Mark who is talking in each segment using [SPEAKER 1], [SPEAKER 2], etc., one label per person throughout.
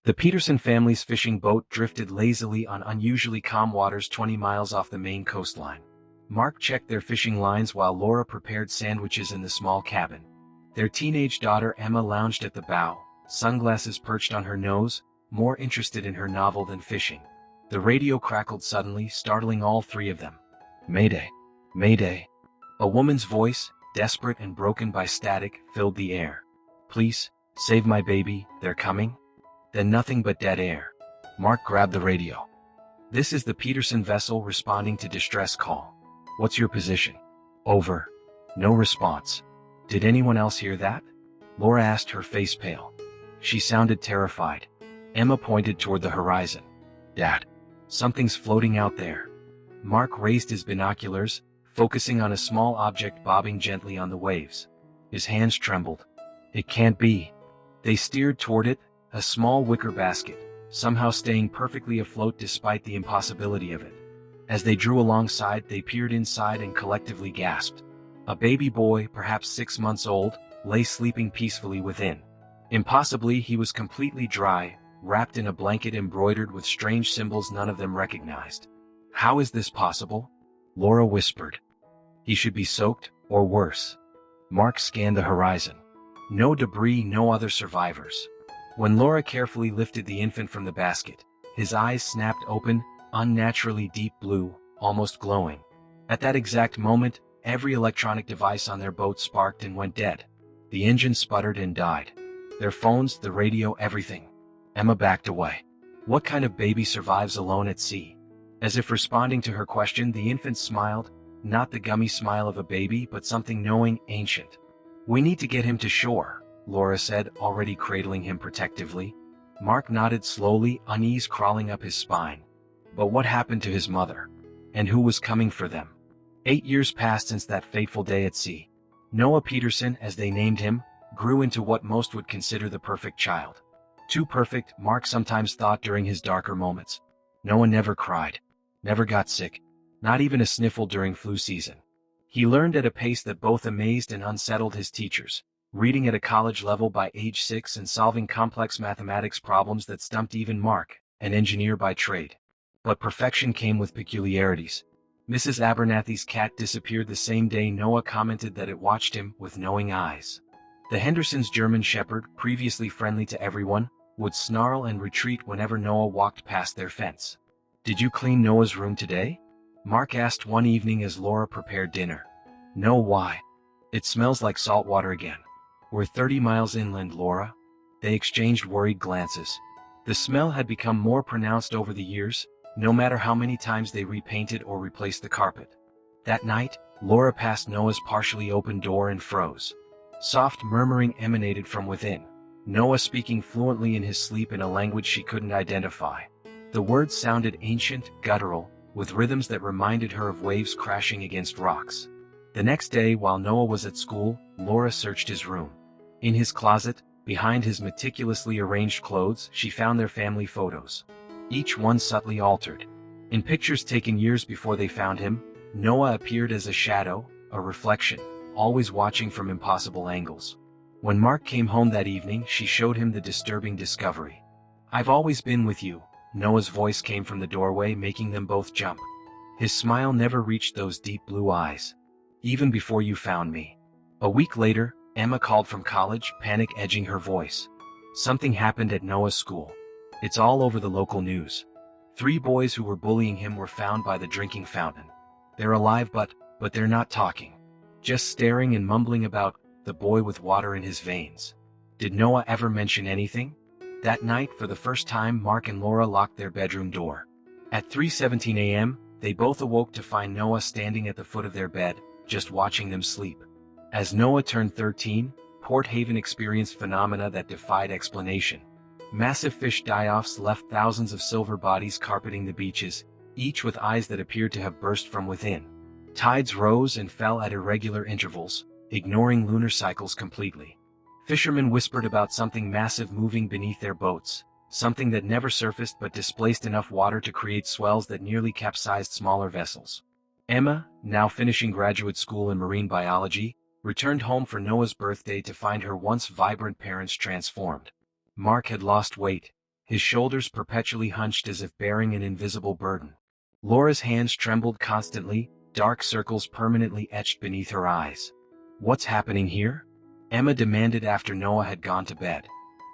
[SPEAKER 1] The Peterson family's fishing boat drifted lazily on unusually calm waters 20 miles off the Maine coastline. Mark checked their fishing lines while Laura prepared sandwiches in the small cabin. Their teenage daughter Emma lounged at the bow, sunglasses perched on her nose, more interested in her novel than fishing. The radio crackled suddenly, startling all three of them. "Mayday! Mayday!" A woman's voice, desperate and broken by static, filled the air. "Please, save my baby, they're coming?" Then nothing but dead air. Mark grabbed the radio. "This is the Peterson vessel responding to distress call. What's your position?" "Over." No response. "Did anyone else hear that?" Laura asked, her face pale. She sounded terrified. Emma pointed toward the horizon. "Dad, something's floating out there." Mark raised his binoculars, focusing on a small object bobbing gently on the waves. His hands trembled. "It can't be." They steered toward it, a small wicker basket, somehow staying perfectly afloat despite the impossibility of it. As they drew alongside, they peered inside and collectively gasped. A baby boy, perhaps 6 months old, lay sleeping peacefully within. Impossibly, he was completely dry, wrapped in a blanket embroidered with strange symbols none of them recognized. "How is this possible?" Laura whispered. "He should be soaked, or worse." Mark scanned the horizon. No debris, no other survivors. When Laura carefully lifted the infant from the basket, his eyes snapped open, unnaturally deep blue, almost glowing. At that exact moment, every electronic device on their boat sparked and went dead. The engine sputtered and died. Their phones, the radio, everything. Emma backed away. What kind of baby survives alone at sea? As if responding to her question, the infant smiled, not the gummy smile of a baby, but something knowing, ancient. "We need to get him to shore," Laura said, already cradling him protectively. Mark nodded slowly, unease crawling up his spine. But what happened to his mother? And who was coming for them? 8 years passed since that fateful day at sea. Noah Peterson, as they named him, grew into what most would consider the perfect child. Too perfect, Mark sometimes thought during his darker moments. Noah never cried, never got sick, not even a sniffle during flu season. He learned at a pace that both amazed and unsettled his teachers, reading at a college level by age 6 and solving complex mathematics problems that stumped even Mark, an engineer by trade. But perfection came with peculiarities. Mrs. Abernathy's cat disappeared the same day Noah commented that it watched him with knowing eyes. The Hendersons' German Shepherd, previously friendly to everyone, would snarl and retreat whenever Noah walked past their fence. "Did you clean Noah's room today?" Mark asked one evening as Laura prepared dinner. "No, why?" "It smells like salt water again." "We're 30 miles inland, Laura." They exchanged worried glances. The smell had become more pronounced over the years, no matter how many times they repainted or replaced the carpet. That night, Laura passed Noah's partially open door and froze. Soft murmuring emanated from within, Noah speaking fluently in his sleep in a language she couldn't identify. The words sounded ancient, guttural, with rhythms that reminded her of waves crashing against rocks. The next day, while Noah was at school, Laura searched his room. In his closet, behind his meticulously arranged clothes, she found their family photos. Each one subtly altered. In pictures taken years before they found him, Noah appeared as a shadow, a reflection, always watching from impossible angles. When Mark came home that evening, she showed him the disturbing discovery. "I've always been with you," Noah's voice came from the doorway, making them both jump. His smile never reached those deep blue eyes. "Even before you found me." A week later, Emma called from college, panic edging her voice. Something happened at Noah's school. It's all over the local news. 3 boys who were bullying him were found by the drinking fountain. They're alive, but they're not talking. Just staring and mumbling about the boy with water in his veins. Did Noah ever mention anything? That night, for the first time, Mark and Laura locked their bedroom door. At 3:17 a.m., they both awoke to find Noah standing at the foot of their bed, just watching them sleep. As Noah turned 13, Port Haven experienced phenomena that defied explanation. Massive fish die-offs left thousands of silver bodies carpeting the beaches, each with eyes that appeared to have burst from within. Tides rose and fell at irregular intervals, ignoring lunar cycles completely. Fishermen whispered about something massive moving beneath their boats, something that never surfaced but displaced enough water to create swells that nearly capsized smaller vessels. Emma, now finishing graduate school in marine biology, returned home for Noah's birthday to find her once vibrant parents transformed. Mark had lost weight, his shoulders perpetually hunched as if bearing an invisible burden. Laura's hands trembled constantly, dark circles permanently etched beneath her eyes. "What's happening here?" Emma demanded after Noah had gone to bed.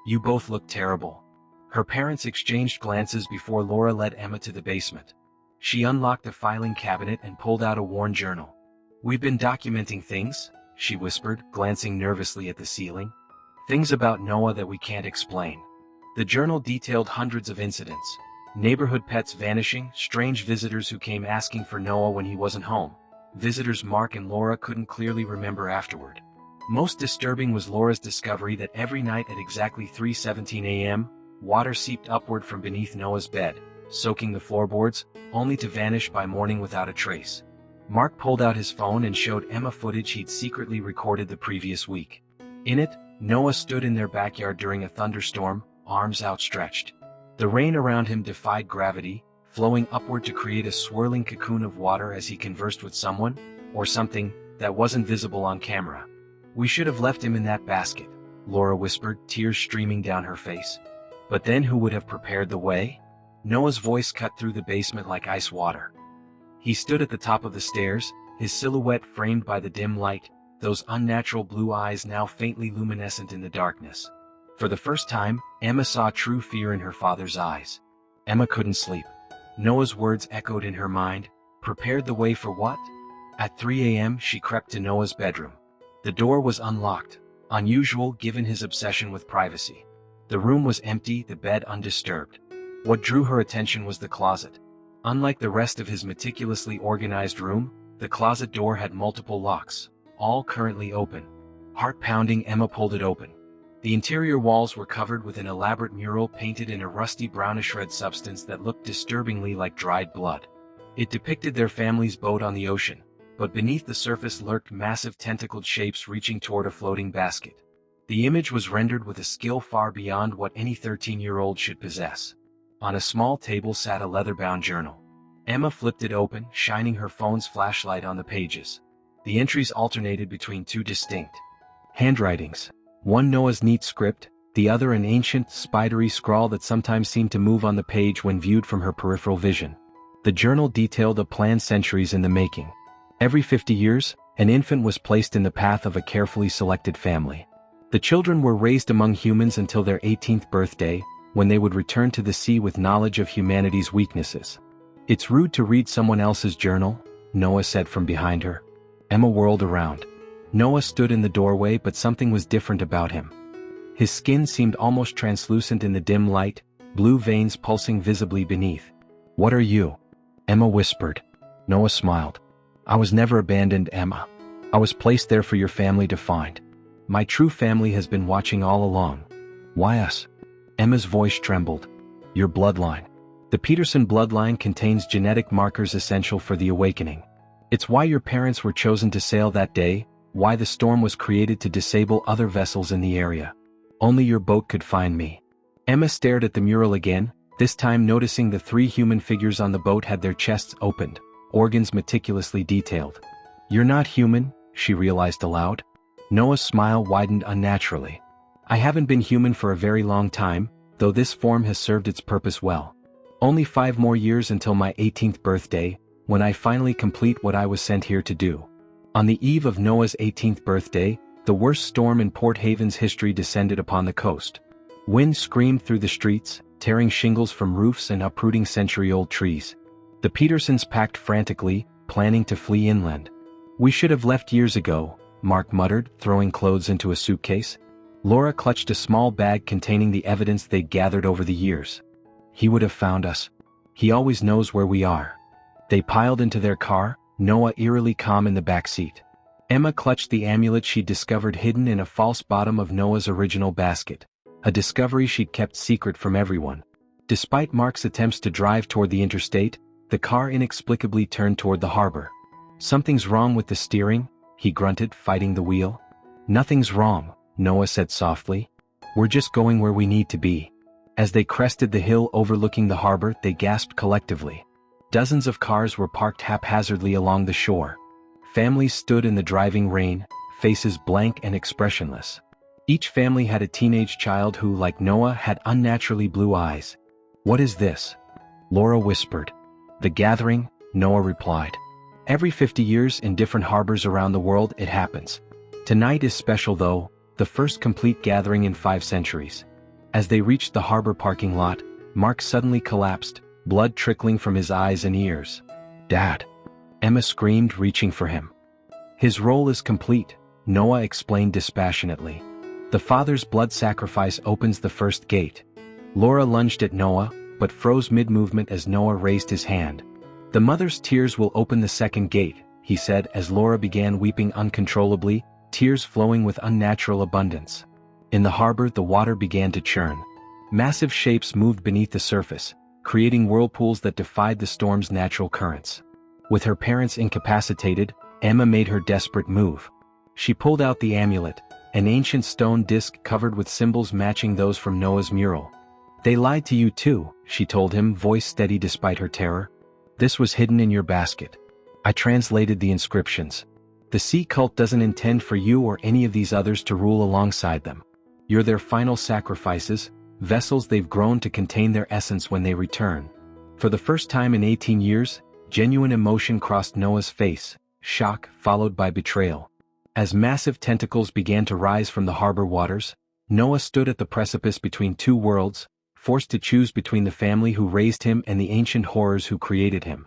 [SPEAKER 1] "You both look terrible." Her parents exchanged glances before Laura led Emma to the basement. She unlocked a filing cabinet and pulled out a worn journal. "We've been documenting things," she whispered, glancing nervously at the ceiling. "Things about Noah that we can't explain." The journal detailed hundreds of incidents. Neighborhood pets vanishing, strange visitors who came asking for Noah when he wasn't home, visitors Mark and Laura couldn't clearly remember afterward. Most disturbing was Laura's discovery that every night at exactly 3:17 a.m., water seeped upward from beneath Noah's bed, soaking the floorboards, only to vanish by morning without a trace. Mark pulled out his phone and showed Emma footage he'd secretly recorded the previous week. In it, Noah stood in their backyard during a thunderstorm, arms outstretched. The rain around him defied gravity, flowing upward to create a swirling cocoon of water as he conversed with someone, or something, that wasn't visible on camera. "We should have left him in that basket," Laura whispered, tears streaming down her face. "But then who would have prepared the way?" Noah's voice cut through the basement like ice water. He stood at the top of the stairs, his silhouette framed by the dim light, those unnatural blue eyes now faintly luminescent in the darkness. For the first time, Emma saw true fear in her father's eyes. Emma couldn't sleep. Noah's words echoed in her mind, prepared the way for what? At 3 a.m. she crept to Noah's bedroom. The door was unlocked, unusual given his obsession with privacy. The room was empty, the bed undisturbed. What drew her attention was the closet. Unlike the rest of his meticulously organized room, the closet door had multiple locks, all currently open. Heart-pounding, Emma pulled it open. The interior walls were covered with an elaborate mural painted in a rusty brownish red substance that looked disturbingly like dried blood. It depicted their family's boat on the ocean, but beneath the surface lurked massive tentacled shapes reaching toward a floating basket. The image was rendered with a skill far beyond what any 13-year-old should possess. On a small table sat a leather-bound journal. Emma flipped it open, shining her phone's flashlight on the pages. The entries alternated between two distinct handwritings. One Noah's neat script, the other an ancient, spidery scrawl that sometimes seemed to move on the page when viewed from her peripheral vision. The journal detailed a plan centuries in the making. Every 50 years, an infant was placed in the path of a carefully selected family. The children were raised among humans until their 18th birthday, when they would return to the sea with knowledge of humanity's weaknesses. "It's rude to read someone else's journal," Noah said from behind her. Emma whirled around. Noah stood in the doorway, but something was different about him. His skin seemed almost translucent in the dim light, blue veins pulsing visibly beneath. "What are you?" Emma whispered. Noah smiled. "I was never abandoned, Emma. I was placed there for your family to find. My true family has been watching all along." "Why us?" Emma's voice trembled. "Your bloodline. The Peterson bloodline contains genetic markers essential for the awakening. It's why your parents were chosen to sail that day, why the storm was created to disable other vessels in the area. Only your boat could find me." Emma stared at the mural again, this time noticing the three human figures on the boat had their chests opened, organs meticulously detailed. "You're not human," she realized aloud. Noah's smile widened unnaturally. "I haven't been human for a very long time, though this form has served its purpose well. Only 5 more years until my 18th birthday, when I finally complete what I was sent here to do." On the eve of Noah's 18th birthday, the worst storm in Port Haven's history descended upon the coast. Wind screamed through the streets, tearing shingles from roofs and uprooting century-old trees. The Petersons packed frantically, planning to flee inland. "We should have left years ago," Mark muttered, throwing clothes into a suitcase. Laura clutched a small bag containing the evidence they'd gathered over the years. "He would have found us. He always knows where we are." They piled into their car, Noah eerily calm in the back seat. Emma clutched the amulet she'd discovered hidden in a false bottom of Noah's original basket, a discovery she'd kept secret from everyone. Despite Mark's attempts to drive toward the interstate, the car inexplicably turned toward the harbor. "Something's wrong with the steering," he grunted, fighting the wheel. "Nothing's wrong," Noah said softly. "We're just going where we need to be." As they crested the hill overlooking the harbor, they gasped collectively. Dozens of cars were parked haphazardly along the shore. Families stood in the driving rain, faces blank and expressionless. Each family had a teenage child who, like Noah, had unnaturally blue eyes. "What is this?" Laura whispered. "The gathering," Noah replied. "Every 50 years in different harbors around the world it happens. Tonight is special though, the first complete gathering in 5 centuries. As they reached the harbor parking lot, Mark suddenly collapsed, blood trickling from his eyes and ears. "Dad!" Emma screamed, reaching for him. "His role is complete," Noah explained dispassionately. "The father's blood sacrifice opens the first gate." Laura lunged at Noah, but froze mid-movement as Noah raised his hand. "The mother's tears will open the second gate," he said as Laura began weeping uncontrollably, tears flowing with unnatural abundance. In the harbor the water began to churn. Massive shapes moved beneath the surface, creating whirlpools that defied the storm's natural currents. With her parents incapacitated, Emma made her desperate move. She pulled out the amulet, an ancient stone disc covered with symbols matching those from Noah's mural. "They lied to you too," she told him, voice steady despite her terror. "This was hidden in your basket. I translated the inscriptions. The sea cult doesn't intend for you or any of these others to rule alongside them. You're their final sacrifices, vessels they've grown to contain their essence when they return." For the first time in 18 years, genuine emotion crossed Noah's face, shock followed by betrayal. As massive tentacles began to rise from the harbor waters, Noah stood at the precipice between 2 worlds, forced to choose between the family who raised him and the ancient horrors who created him.